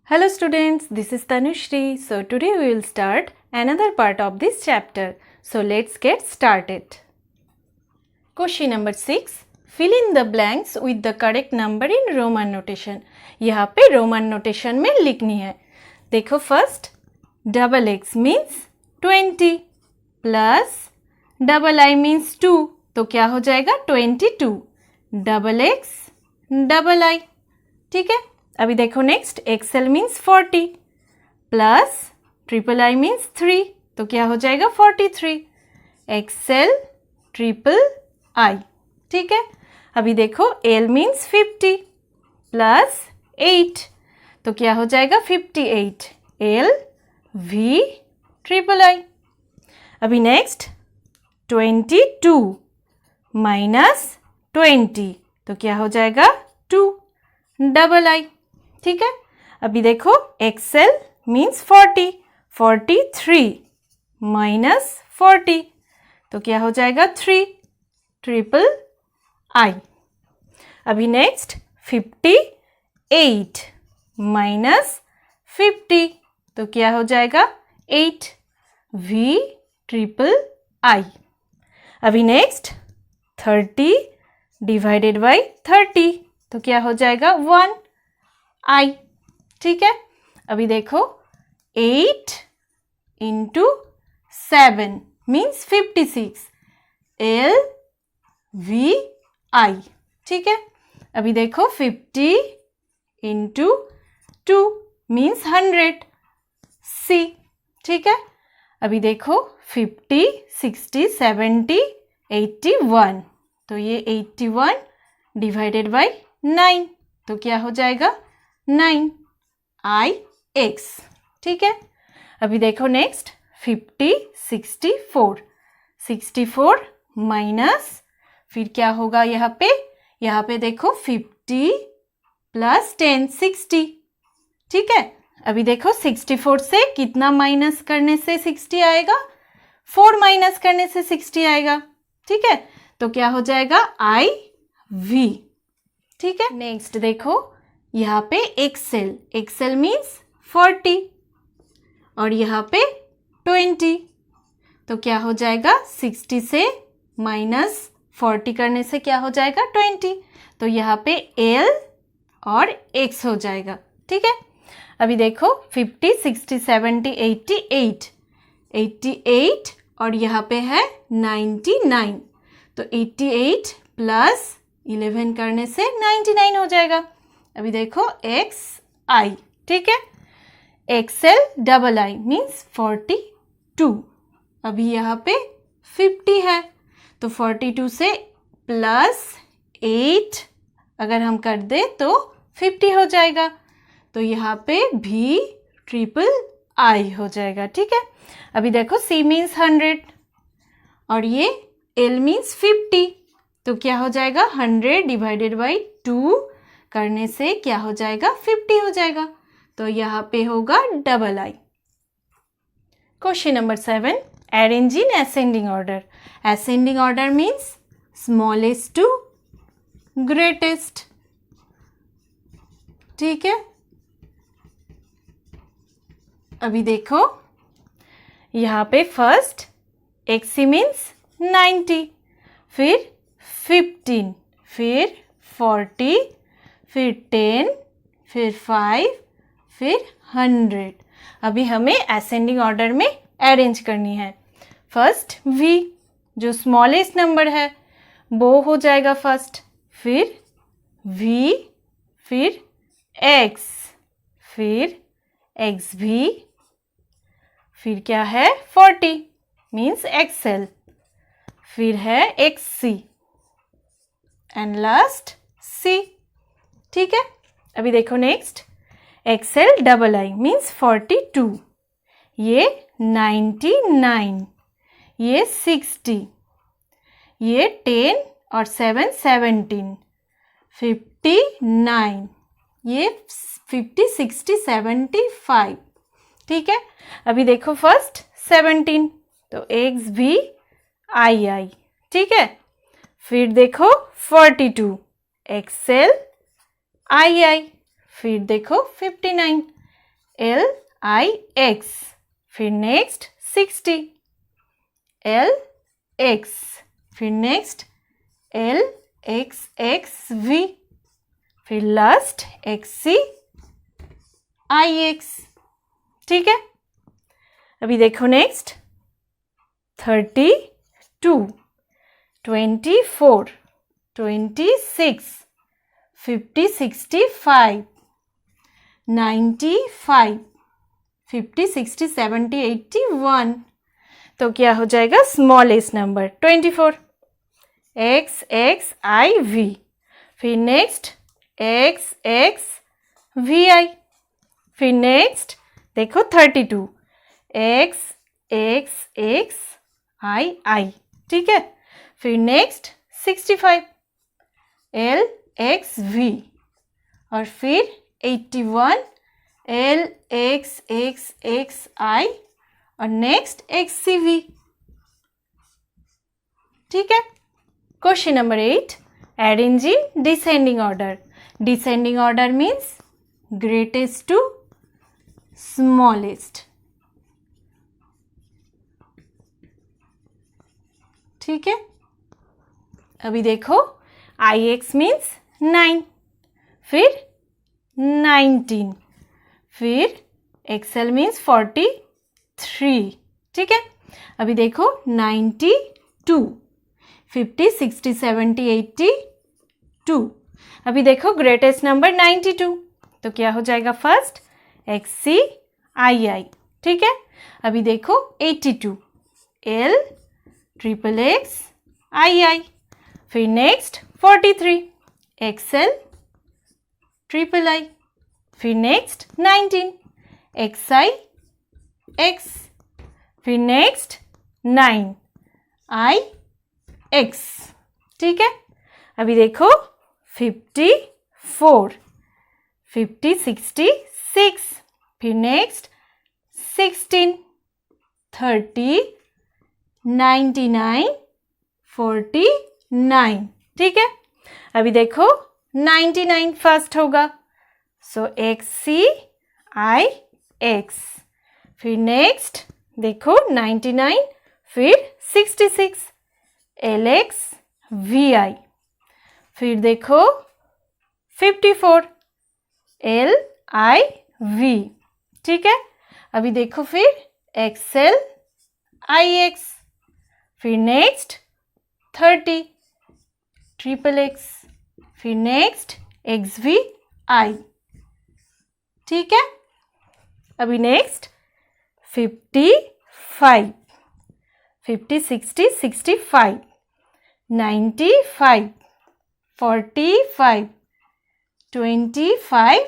Hello students, this is Tanusri. So today we will start another part of this chapter. So let's get started. Question number 6. Fill in the blanks with the correct number in Roman notation. यहाँ पे Roman notation में लिखनी है. देखो first, double x means 20 plus double I means 2. तो क्या हो जाएगा 22. Double x, double I. ठीक है. अभी देखो next XL means 40 plus triple I means 3 तो क्या हो जाएगा 43 एक्सएल ट्रिपल आई. ठीक है. अभी देखो एल मीन्स 50 प्लस 8 तो क्या हो जाएगा 58 एल वी ट्रिपल आई. अभी नेक्स्ट 22 माइनस 20 तो क्या हो जाएगा 2 डबल आई. ठीक है. अभी देखो एक्सएल मीन्स 40 43 माइनस 40 तो क्या हो जाएगा 3 ट्रिपल आई. अभी नेक्स्ट 58 माइनस 50 तो क्या हो जाएगा 8 वी ट्रिपल आई. अभी नेक्स्ट 30 डिवाइडेड बाई 30 तो क्या हो जाएगा 1 आई. ठीक है. अभी देखो 8 इंटू 7 मीन्स 56 एल वी आई. ठीक है. अभी देखो 50 इंटू 2 मीन्स 100 सी. ठीक है. अभी देखो 50 60 70 81 तो ये 81 डिवाइडेड बाई 9 तो क्या हो जाएगा 9 आई एक्स. ठीक है. अभी देखो नेक्स्ट 50 64 माइनस फिर क्या होगा यहाँ पे देखो 50 प्लस 10 60. ठीक है. अभी देखो 64 से कितना माइनस करने से 60 आएगा 4 माइनस करने से 60 आएगा. ठीक है. तो क्या हो जाएगा आई वी. ठीक है. नेक्स्ट देखो यहाँ पे एक्सेल मीन्स 40 और यहाँ पे 20 तो क्या हो जाएगा 60 से माइनस 40 करने से क्या हो जाएगा 20 तो यहाँ पे एल और एक्स हो जाएगा. ठीक है. अभी देखो 50 60 70 88 और यहाँ पे है 99 तो 88 प्लस 11 करने से 99 हो जाएगा. अभी देखो एक्स आई. ठीक है. XL double I means 42. अभी यहाँ पे 50 है तो 42 से प्लस 8 अगर हम कर दे तो 50 हो जाएगा तो यहाँ पे भी ट्रिपल आई हो जाएगा. ठीक है. अभी देखो सी मीन्स 100 और ये एल मीन्स 50 तो क्या हो जाएगा 100 डिवाइडेड बाई 2 करने से क्या हो जाएगा 50 हो जाएगा तो यहाँ पे होगा double I. Question number 7. Arrange in ascending order. Ascending order means smallest to greatest. ठीक है. अभी देखो यहाँ पे फर्स्ट एक्सी मीन्स 90 फिर 15 फिर 40 फिर 10 फिर 5 फिर 100. अभी हमें असेंडिंग ऑर्डर में अरेंज करनी है. फर्स्ट v जो स्मॉलेस्ट नंबर है वो हो जाएगा फर्स्ट फिर v फिर x फिर x भी फिर क्या है 40 मीन्स एक्सएल फिर है xc एंड लास्ट c. ठीक है. अभी देखो next XL double I means 42 ये 99 ये 60 ये 10 और 7 17 59 ये 50 60 75. ठीक है. अभी देखो फर्स्ट 17 तो एक्स भी आई. ठीक है. फिर देखो 42 एक्सएल आई फिर देखो 59 LIX, फिर नेक्स्ट 60, LX, फिर नेक्स्ट LXXV, फिर लास्ट XCIX। ठीक है, अभी देखो नेक्स्ट 32, 24, 26, 50, 65, 95, 50, 60, 70, 81। तो क्या हो जाएगा स्मॉलेस्ट नंबर 24, XXIV, फिर नेक्स्ट XXVI, फिर नेक्स्ट देखो 32, XXXII। ठीक है, फिर नेक्स्ट 65, LXV, और फिर 81, LXXXI, और नेक्स्ट XCV। ठीक है, question number 8, arrange in descending order. Descending order means greatest to smallest. ठीक है, अभी देखो IX मीन्स 9, फिर 19, फिर XL मीन्स 43। ठीक है, अभी देखो 92, 50, 60, 70, 82। अभी देखो ग्रेटेस्ट नंबर 92, तो क्या हो जाएगा फर्स्ट XCII। ठीक है, अभी देखो 82, LXXII, फिर नेक्स्ट 43, XLIII, फिर नेक्स्ट 19, XIX, फिर नेक्स्ट 9, IX। ठीक है, अभी देखो 54, 50, 66, फिर नेक्स्ट 16, 30, 99, 49। ठीक है, अभी देखो 99 फर्स्ट होगा, सो XCIX, फिर नेक्स्ट देखो 99, फिर 66, LXVI, फिर देखो 54, LIV। ठीक है, अभी देखो फिर XLIX, फिर नेक्स्ट 30, XXX, फिर नेक्स्ट XVI। ठीक है, अभी नेक्स्ट 55, 50, 60, 65, 95, 45, 25,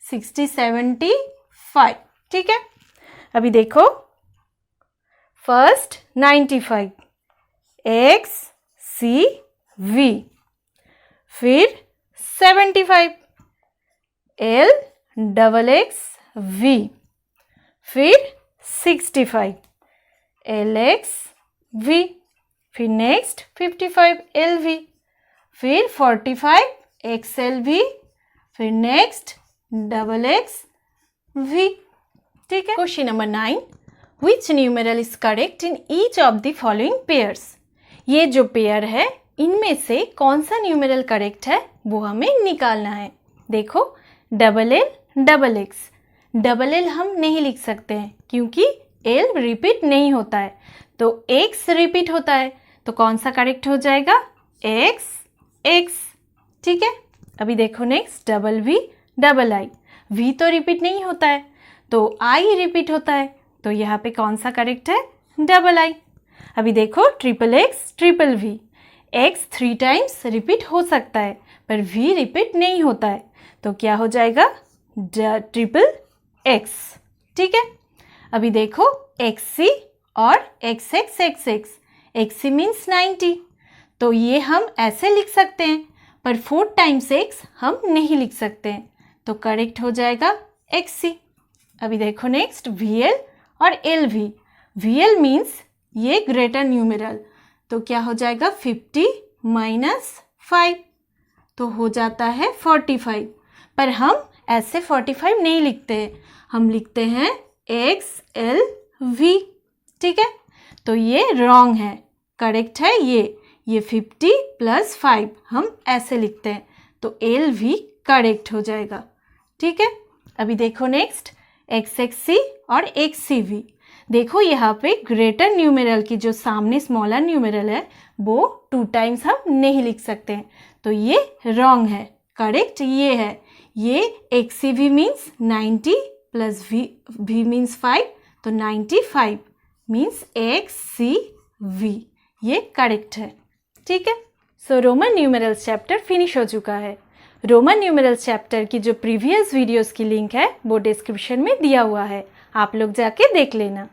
60, 75। ठीक है, अभी देखो फर्स्ट 95, XCV, फिर 75, LXXV, फिर 65, LXV, फिर नेक्स्ट 55, LV, फिर 45, XLV, फिर नेक्स्ट XXV। ठीक है, question number 9, which numeral is correct in each of the following pairs. ये जो पेयर है इनमें से कौन सा न्यूमेरल करेक्ट है वो हमें निकालना है। देखो LL, XX हम नहीं लिख सकते हैं क्योंकि L रिपीट नहीं होता है, तो X रिपीट होता है, तो कौन सा करेक्ट हो जाएगा XX। ठीक है, अभी देखो नेक्स्ट VV, V तो रिपीट नहीं होता है, तो I रिपीट होता है, तो यहाँ पे कौन सा करेक्ट है I। अभी देखो XXX, VV, X 3 times repeat हो सकता है पर V रिपीट नहीं होता है, तो क्या हो जाएगा XXX। ठीक है, अभी देखो XC और XXXX, XC मीन्स 90, तो ये हम ऐसे लिख सकते हैं पर 4 टाइम्स X हम नहीं लिख सकते हैं, तो करेक्ट हो जाएगा XC। अभी देखो नेक्स्ट VL और LV, VL मीन्स ये ग्रेटर न्यूमेरल, तो क्या हो जाएगा 50 - 5, तो हो जाता है 45, पर हम ऐसे 45 नहीं लिखते हैं, हम लिखते हैं XLV। ठीक है, तो ये रॉन्ग है, करेक्ट है ये 50 + 5 हम ऐसे लिखते हैं, तो LV करेक्ट हो जाएगा। ठीक है, अभी देखो नेक्स्ट XXC और XCV। देखो यहाँ पे ग्रेटर न्यूमेरल की जो सामने स्मॉलर न्यूमेरल है वो 2 टाइम्स हम नहीं लिख सकते हैं, तो ये रॉन्ग है, करेक्ट ये है। ये XCV मीन्स 90 + V मीन्स 5, तो 95 मीन्स XCV, ये करेक्ट है। ठीक है, सो रोमन न्यूमेरल्स चैप्टर फिनिश हो चुका है। रोमन न्यूमेरल्स चैप्टर की जो प्रीवियस वीडियोस की लिंक है वो डिस्क्रिप्शन में दिया हुआ है, आप लोग जाके देख लेना।